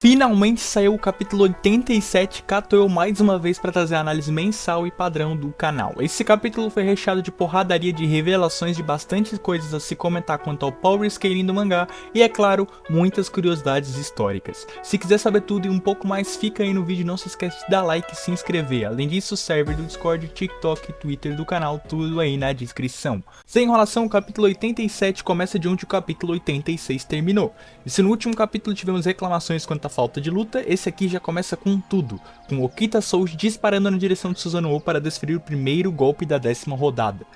Finalmente saiu o capítulo 87, cato eu mais uma vez para trazer a análise mensal e padrão do canal. Esse capítulo foi recheado de porradaria de revelações de bastante coisas a se comentar quanto ao power scaling do mangá e, é claro, muitas curiosidades históricas. Se quiser saber tudo e um pouco mais, fica aí no vídeo, não se esquece de dar like e se inscrever. Além disso, o server do Discord, TikTok e Twitter do canal, tudo aí na descrição. Sem enrolação, o capítulo 87 começa de onde o capítulo 86 terminou. E se no último capítulo tivemos reclamações quanto à falta de luta, esse aqui já começa com tudo, com Okita Souji disparando na direção de Susanoo para desferir o primeiro golpe da 10ª rodada.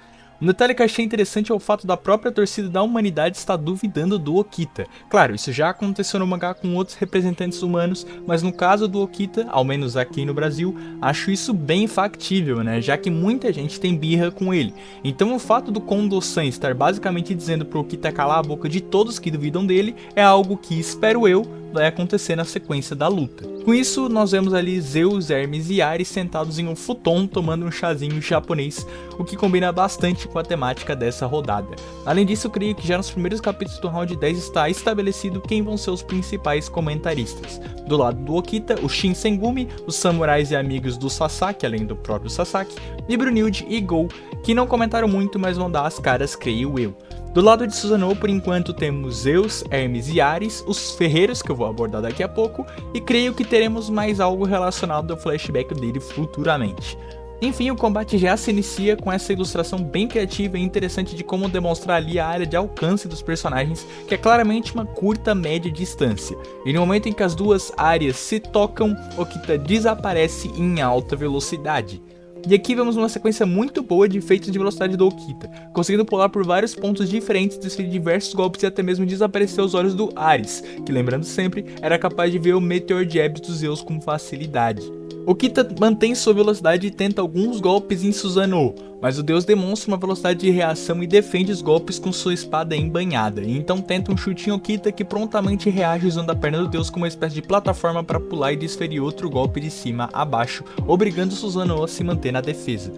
Um detalhe que achei interessante é o fato da própria torcida da humanidade estar duvidando do Okita. Claro, isso já aconteceu no mangá com outros representantes humanos, mas no caso do Okita, ao menos aqui no Brasil, acho isso bem factível, né? Já que muita gente tem birra com ele. Então o fato do Kondo-san estar basicamente dizendo pro Okita calar a boca de todos que duvidam dele é algo que, espero eu, vai acontecer na sequência da luta. Com isso, nós vemos ali Zeus, Hermes e Ares sentados em um futon tomando um chazinho japonês, o que combina bastante com a temática dessa rodada. Além disso, creio que já nos primeiros capítulos do round 10 está estabelecido quem vão ser os principais comentaristas. Do lado do Okita, o Shinsengumi, os samurais e amigos do Sasaki, além do próprio Sasaki, e Brunilde e Gol, que não comentaram muito, mas vão dar as caras, creio eu. Do lado de Susanoo, por enquanto, temos Zeus, Hermes e Ares, os ferreiros, que eu vou abordar daqui a pouco, e creio que teremos mais algo relacionado ao flashback dele futuramente. Enfim, o combate já se inicia com essa ilustração bem criativa e interessante de como demonstrar ali a área de alcance dos personagens, que é claramente uma curta média distância. E no momento em que as duas áreas se tocam, Okita desaparece em alta velocidade. E aqui vemos uma sequência muito boa de efeitos de velocidade do Okita, conseguindo pular por vários pontos diferentes, desferir diversos golpes e até mesmo desaparecer os olhos do Ares, que, lembrando sempre, era capaz de ver o Meteor Jabs dos Zeus com facilidade. Okita mantém sua velocidade e tenta alguns golpes em Susanoo, mas o deus demonstra uma velocidade de reação e defende os golpes com sua espada embanhada, e então tenta um chute em Okita, que prontamente reage usando a perna do deus como uma espécie de plataforma para pular e desferir outro golpe de cima a baixo, obrigando Susanoo a se manter na defesa.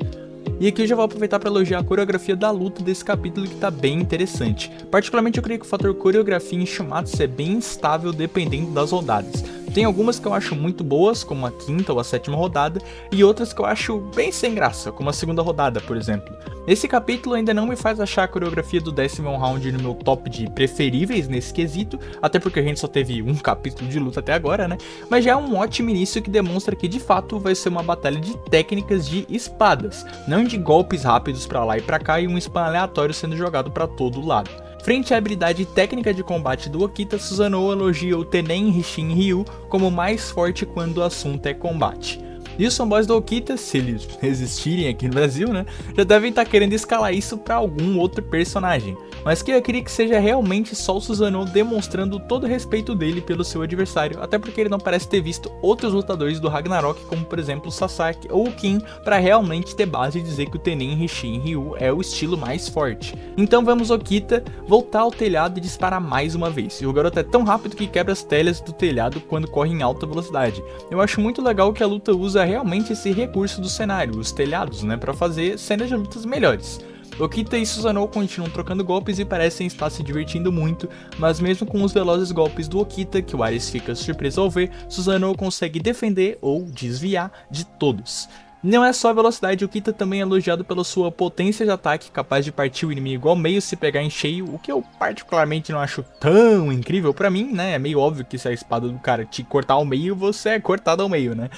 E aqui eu já vou aproveitar para elogiar a coreografia da luta desse capítulo, que está bem interessante. Particularmente eu creio que o fator coreografia em Shumatsu é bem instável dependendo das rodadas. Tem algumas que eu acho muito boas, como a 5ª ou a 7ª rodada, e outras que eu acho bem sem graça, como a 2ª rodada, por exemplo. Esse capítulo ainda não me faz achar a coreografia do 10º round no meu top de preferíveis nesse quesito, até porque a gente só teve um capítulo de luta até agora, né? Mas já é um ótimo início que demonstra que de fato vai ser uma batalha de técnicas de espadas, não de golpes rápidos pra lá e pra cá e um spam aleatório sendo jogado pra todo lado. Frente à habilidade técnica de combate do Okita, Susanoo elogia o Tenen Hishin Ryu como mais forte quando o assunto é combate. E os fanboys do Okita, se eles existirem aqui no Brasil, né, já devem estar querendo escalar isso para algum outro personagem. Mas que eu queria que seja realmente só o Susanoo demonstrando todo o respeito dele pelo seu adversário, até porque ele não parece ter visto outros lutadores do Ragnarok, como por exemplo o Sasaki ou o Kin, para realmente ter base e dizer que o Tenen Hishin Ryu é o estilo mais forte. Então vemos Okita voltar ao telhado e disparar mais uma vez, e o garoto é tão rápido que quebra as telhas do telhado quando corre em alta velocidade. Eu acho muito legal que a luta usa realmente esse recurso do cenário, os telhados, né, para fazer cenas de lutas melhores. Okita e Susanoo continuam trocando golpes e parecem estar se divertindo muito, mas mesmo com os velozes golpes do Okita, que o Ares fica surpreso ao ver, Susanoo consegue defender ou desviar de todos. Não é só a velocidade, o Okita também é elogiado pela sua potência de ataque, capaz de partir o inimigo ao meio se pegar em cheio, o que eu particularmente não acho tão incrível pra mim, né? É meio óbvio que se a espada do cara te cortar ao meio, você é cortado ao meio, né?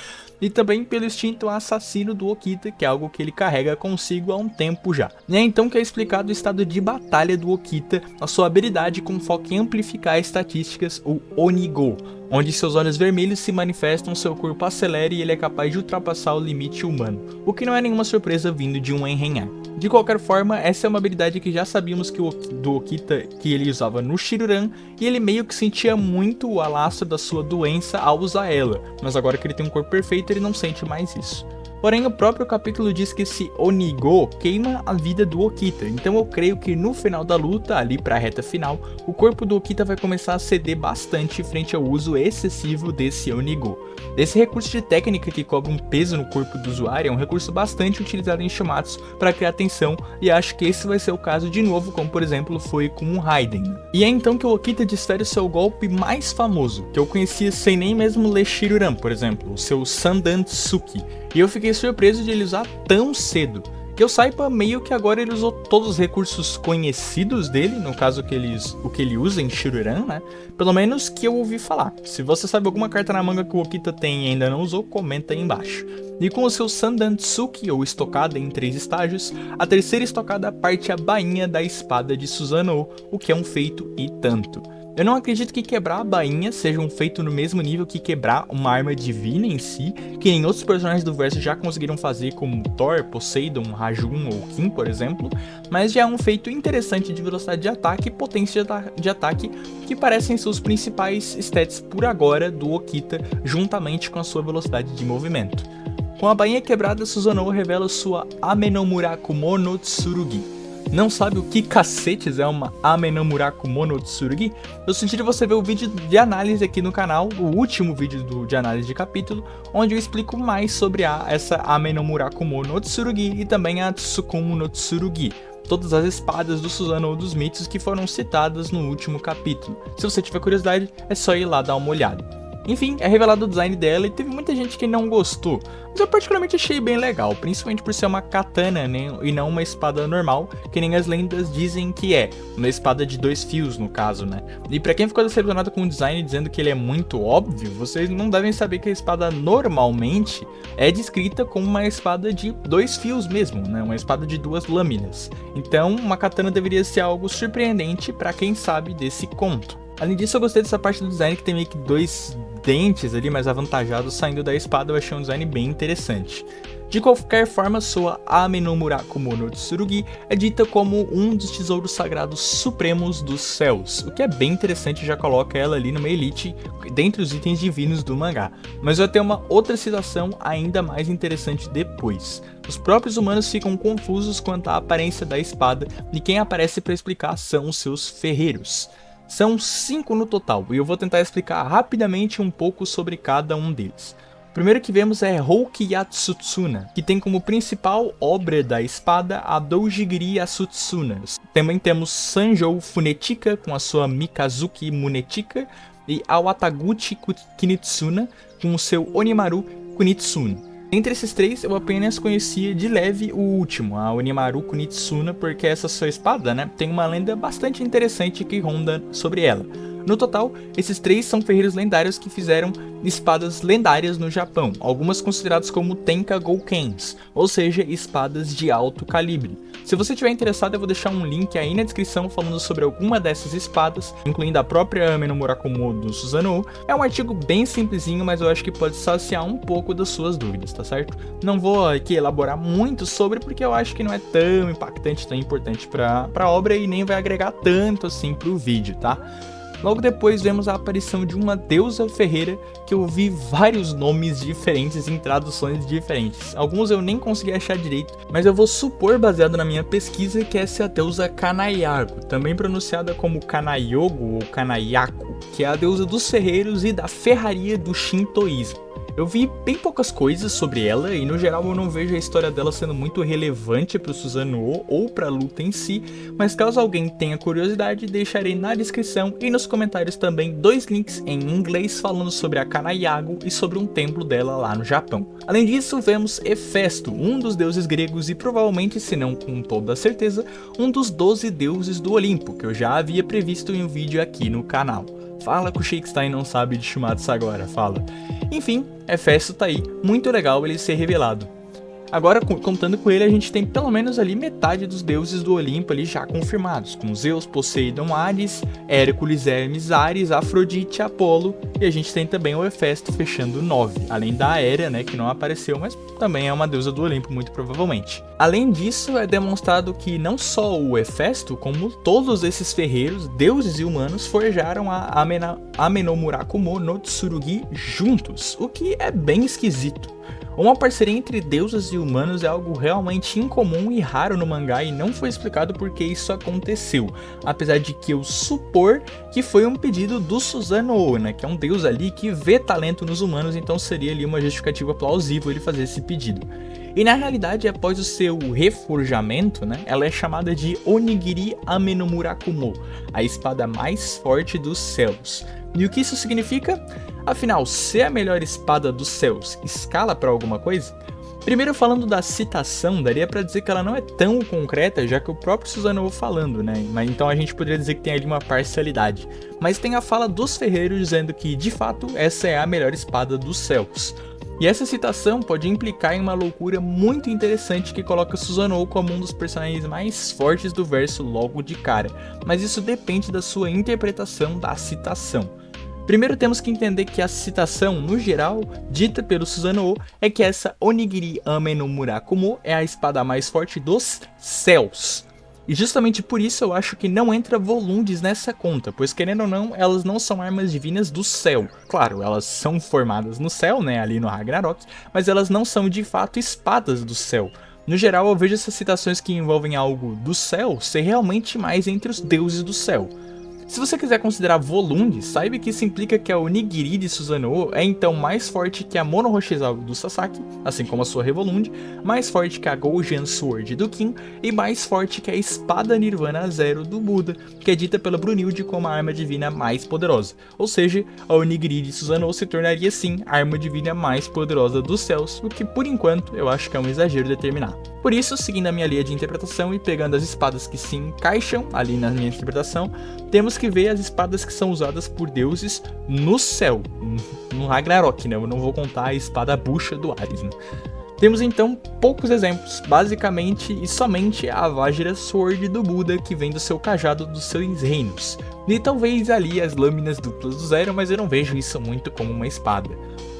E também pelo instinto assassino do Okita, que é algo que ele carrega consigo há um tempo já. E é então que é explicado o estado de batalha do Okita, a sua habilidade com foco em amplificar estatísticas, o Onigo, onde seus olhos vermelhos se manifestam, seu corpo acelera e ele é capaz de ultrapassar o limite humano, o que não é nenhuma surpresa vindo de um Enrenhar. De qualquer forma, essa é uma habilidade que já sabíamos do Okita que ele usava no Shiruran, e ele meio que sentia muito o alastro da sua doença ao usar ela, mas agora que ele tem um corpo perfeito ele não sente mais isso. Porém, o próprio capítulo diz que esse Onigo queima a vida do Okita, então eu creio que no final da luta, ali pra reta final, o corpo do Okita vai começar a ceder bastante frente ao uso excessivo desse Onigo. Esse recurso de técnica que cobra um peso no corpo do usuário é um recurso bastante utilizado em Shumatsu para criar tensão, e acho que esse vai ser o caso de novo, como por exemplo foi com o Raiden. E é então que o Okita desfere o seu golpe mais famoso, que eu conhecia sem nem mesmo ler Shiruran, por exemplo, o seu Sandan Tsuki, e eu fiquei surpreso de ele usar tão cedo. Que eu saiba, meio que agora ele usou todos os recursos conhecidos dele, no caso o que ele usa em Shiruran, né? Pelo menos que eu ouvi falar. Se você sabe alguma carta na manga que o Okita tem e ainda não usou, comenta aí embaixo. E com o seu Sandan Tsuki, ou estocada em 3 estágios, a terceira estocada parte a bainha da espada de Susanoo, o que é um feito e tanto. Eu não acredito que quebrar a bainha seja um feito no mesmo nível que quebrar uma arma divina em si, que nem outros personagens do verso já conseguiram fazer, como Thor, Poseidon, Rajun ou Kim, por exemplo, mas já é um feito interessante de velocidade de ataque e potência de ataque, que parecem ser os principais stats por agora do Okita, juntamente com a sua velocidade de movimento. Com a bainha quebrada, Susanoo revela sua Amenomurakumo no Tsurugi. Não sabe o que cacetes é uma Amenomurakumo no Tsurugi? Eu sugiro você ver o vídeo de análise aqui no canal, o último vídeo de análise de capítulo, onde eu explico mais sobre essa Amenomurakumo no Tsurugi e também a Tsukumo no Tsurugi. Todas as espadas do Susanoo dos mitos que foram citadas no último capítulo. Se você tiver curiosidade, é só ir lá dar uma olhada. Enfim, é revelado o design dela e teve muita gente que não gostou, mas eu particularmente achei bem legal, principalmente por ser uma katana, né, e não uma espada normal, que nem as lendas dizem que é, uma espada de 2 fios no caso, né. E pra quem ficou decepcionado com o design dizendo que ele é muito óbvio, vocês não devem saber que a espada normalmente é descrita como uma espada de 2 fios mesmo, né, uma espada de 2 lâminas. Então, uma katana deveria ser algo surpreendente pra quem sabe desse conto. Além disso, eu gostei dessa parte do design que tem meio que 2 dentes ali mais avantajados saindo da espada. Eu achei um design bem interessante. De qualquer forma, sua Amenomurakumo no Tsurugi é dita como um dos tesouros sagrados supremos dos céus, o que é bem interessante, já coloca ela ali numa elite dentre os itens divinos do mangá. Mas vai ter uma outra situação ainda mais interessante depois. Os próprios humanos ficam confusos quanto à aparência da espada e quem aparece para explicar são os seus ferreiros. São 5 no total, e eu vou tentar explicar rapidamente um pouco sobre cada um deles. O primeiro que vemos é Houki Yatsutsuna, que tem como principal obra da espada a Doujigiri Yatsutsuna. Também temos Sanjou Funetika com a sua Mikazuki Munetika e a Wataguchi Kinitsuna com o seu Onimaru Kunitsuna. Entre esses 3, eu apenas conhecia de leve o último, a Onimaru Kunitsuna, porque essa sua espada, né, tem uma lenda bastante interessante que ronda sobre ela. No total, esses 3 são ferreiros lendários que fizeram espadas lendárias no Japão, algumas consideradas como Tenka Goukens, ou seja, espadas de alto calibre. Se você estiver interessado, eu vou deixar um link aí na descrição falando sobre alguma dessas espadas, incluindo a própria Amenomurakumo do Susanoo. É um artigo bem simplesinho, mas eu acho que pode saciar um pouco das suas dúvidas, tá certo? Não vou aqui elaborar muito sobre, porque eu acho que não é tão impactante, tão importante para a obra e nem vai agregar tanto assim pro vídeo, tá? Logo depois vemos a aparição de uma deusa ferreira que eu vi vários nomes diferentes em traduções diferentes. Alguns eu nem consegui achar direito, mas eu vou supor, baseado na minha pesquisa, que essa é a deusa Kanayago, também pronunciada como Kanayogo ou Kanayako, que é a deusa dos ferreiros e da ferraria do Shintoísmo. Eu vi bem poucas coisas sobre ela e no geral eu não vejo a história dela sendo muito relevante para o Susanoo ou para a luta em si, mas caso alguém tenha curiosidade, deixarei na descrição e nos comentários também 2 links em inglês falando sobre a Kanayago e sobre um templo dela lá no Japão. Além disso, vemos Hefesto, um dos deuses gregos e provavelmente, se não com toda certeza, um dos 12 deuses do Olimpo, que eu já havia previsto em um vídeo aqui no canal. Fala que o Shakestein não sabe de Shumatsu agora, fala. Enfim, Hefesto tá aí, muito legal ele ser revelado. Agora, contando com ele, a gente tem pelo menos ali metade dos deuses do Olimpo ali já confirmados, com Zeus, Poseidon, Hades, Hércules, Hermes, Ares, Afrodite, Apolo, e a gente tem também o Hefesto fechando 9, além da Héra, né, que não apareceu, mas também é uma deusa do Olimpo, muito provavelmente. Além disso, é demonstrado que não só o Hefesto, como todos esses ferreiros, deuses e humanos, forjaram a Amenomurakumo no Tsurugi juntos, o que é bem esquisito. Uma parceria entre deuses e humanos é algo realmente incomum e raro no mangá e não foi explicado por que isso aconteceu, apesar de que eu supor que foi um pedido do Susanoo, né, que é um deus ali que vê talento nos humanos, então seria ali uma justificativa plausível ele fazer esse pedido. E na realidade, após o seu reforjamento, né, ela é chamada de Onigiri Amenomurakumo, a espada mais forte dos céus. E o que isso significa? Afinal, ser a melhor espada dos céus escala para alguma coisa? Primeiro, falando da citação, daria para dizer que ela não é tão concreta, já que o próprio Susanoo falando, né? Mas então a gente poderia dizer que tem ali uma parcialidade. Mas tem a fala dos ferreiros dizendo que, de fato, essa é a melhor espada dos céus. E essa citação pode implicar em uma loucura muito interessante que coloca Susanoo como um dos personagens mais fortes do verso logo de cara, mas isso depende da sua interpretação da citação. Primeiro temos que entender que a citação, no geral, dita pelo Susanoo, é que essa Onigiri Amenomurakumo é a espada mais forte dos céus. E justamente por isso eu acho que não entra Volundes nessa conta, pois querendo ou não, elas não são armas divinas do céu. Claro, elas são formadas no céu, né, ali no Ragnarok, mas elas não são de fato espadas do céu. No geral, eu vejo essas citações que envolvem algo do céu ser realmente mais entre os deuses do céu. Se você quiser considerar Volundes, saiba que isso implica que a Onigiri de Susanoo é então mais forte que a Mono Hoshizau do Sasaki, assim como a sua Revolunde, mais forte que a Goujin Sword do Kin e mais forte que a Espada Nirvana Zero do Buda, que é dita pela Brunilde como a arma divina mais poderosa. Ou seja, a Onigiri de Susanoo se tornaria sim a arma divina mais poderosa dos céus, o que por enquanto eu acho que é um exagero determinar. Por isso, seguindo a minha linha de interpretação e pegando as espadas que se encaixam ali na minha interpretação, temos que ver as espadas que são usadas por deuses no céu, no Ragnarok, né? Eu não vou contar a espada bucha do Ares, né? Temos então poucos exemplos, basicamente e somente a Vajra Sword do Buda que vem do seu cajado dos seus reinos. E talvez ali as lâminas duplas do Zero, mas eu não vejo isso muito como uma espada.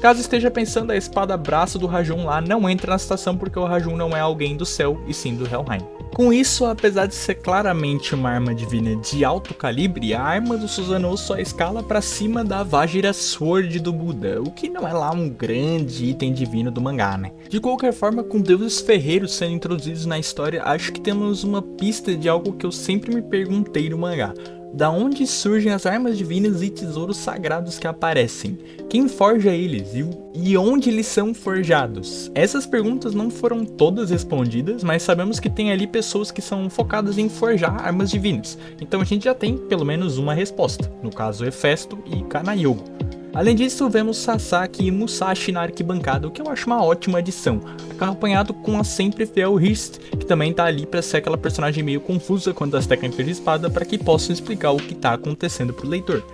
Caso esteja pensando, a espada braço do Rajun lá não entra na citação porque o Rajun não é alguém do céu e sim do Helheim. Com isso, apesar de ser claramente uma arma divina de alto calibre, a arma do Susanoo só escala para cima da Vajra Sword do Buda, o que não é lá um grande item divino do mangá, né? De qualquer forma, com deuses ferreiros sendo introduzidos na história, acho que temos uma pista de algo que eu sempre me perguntei no mangá. Da onde surgem as armas divinas e tesouros sagrados que aparecem? Quem forja eles e onde eles são forjados? Essas perguntas não foram todas respondidas, mas sabemos que tem ali pessoas que são focadas em forjar armas divinas. Então a gente já tem pelo menos uma resposta, no caso Hefesto e Kanayogo. Além disso, vemos Sasaki e Musashi na arquibancada, o que eu acho uma ótima adição, acompanhado com a sempre fiel Hist, que também tá ali para ser aquela personagem meio confusa quanto às técnicas de espada, para que possam explicar o que tá acontecendo pro leitor.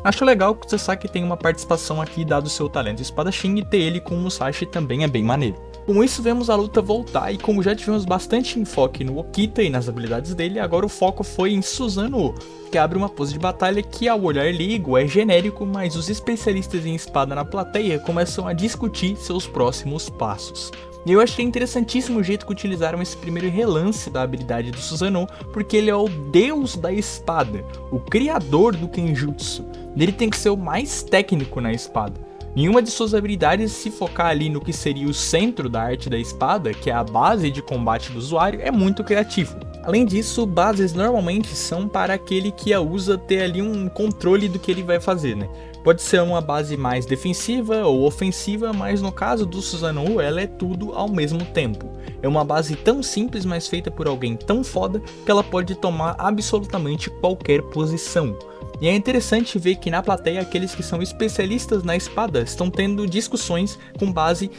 Acho legal que o Sasaki tem uma participação aqui dado seu talento espadachim e ter ele com o Musashi também é bem maneiro. Com isso vemos a luta voltar e como já tivemos bastante enfoque no Okita e nas habilidades dele, agora o foco foi em Susanoo, que abre uma pose de batalha que ao olhar leigo é genérico, mas os especialistas em espada na plateia começam a discutir seus próximos passos. E eu achei interessantíssimo o jeito que utilizaram esse primeiro relance da habilidade do Susanoo, porque ele é o deus da espada, o criador do Kenjutsu. Ele tem que ser o mais técnico na espada. Nenhuma de suas habilidades se focar ali no que seria o centro da arte da espada, que é a base de combate do usuário, é muito criativo. Além disso, bases normalmente são para aquele que a usa ter ali um controle do que ele vai fazer, né? Pode ser uma base mais defensiva ou ofensiva, mas no caso do Susanoo, ela é tudo ao mesmo tempo. É uma base tão simples, mas feita por alguém tão foda, que ela pode tomar absolutamente qualquer posição. E é interessante ver que na plateia aqueles que são especialistas na espada estão tendo discussões com base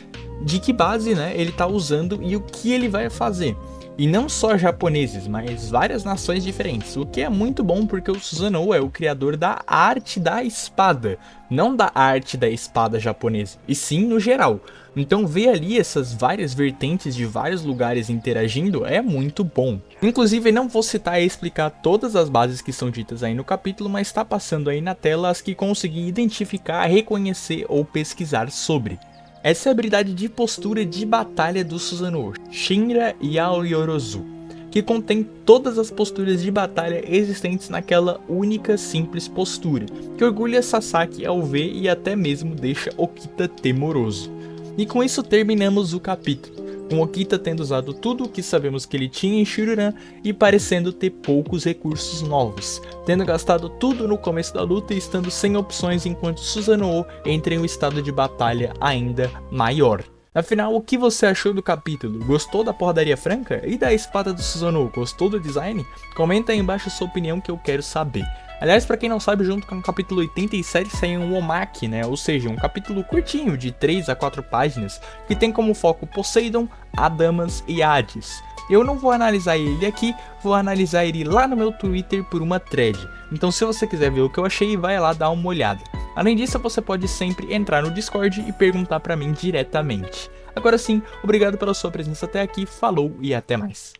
de que base, né, ele está usando e o que ele vai fazer. E não só japoneses, mas várias nações diferentes, o que é muito bom porque o Susanoo é o criador da arte da espada, não da arte da espada japonesa, e sim no geral. Então ver ali essas várias vertentes de vários lugares interagindo é muito bom. Inclusive não vou citar e explicar todas as bases que são ditas aí no capítulo, mas está passando aí na tela as que consegui identificar, reconhecer ou pesquisar sobre. Essa é a habilidade de postura de batalha do Susanoo, Shinra Yaoyorozu, que contém todas as posturas de batalha existentes naquela única simples postura, que orgulha Sasaki ao ver e até mesmo deixa Okita temoroso. E com isso terminamos o capítulo, com Okita tendo usado tudo o que sabemos que ele tinha em Shiruran e parecendo ter poucos recursos novos, tendo gastado tudo no começo da luta e estando sem opções enquanto Susanoo entra em um estado de batalha ainda maior. Afinal, o que você achou do capítulo? Gostou da porradaria franca? E da espada do Susanoo? Gostou do design? Comenta aí embaixo a sua opinião que eu quero saber. Aliás, pra quem não sabe, junto com o capítulo 87 saiu um Omake, né? Ou seja, um capítulo curtinho de 3 a 4 páginas que tem como foco Poseidon, Adamas e Hades. Eu não vou analisar ele aqui, vou analisar ele lá no meu Twitter por uma thread. Então se você quiser ver o que eu achei, vai lá dar uma olhada. Além disso, você pode sempre entrar no Discord e perguntar pra mim diretamente. Agora sim, obrigado pela sua presença até aqui, falou e até mais.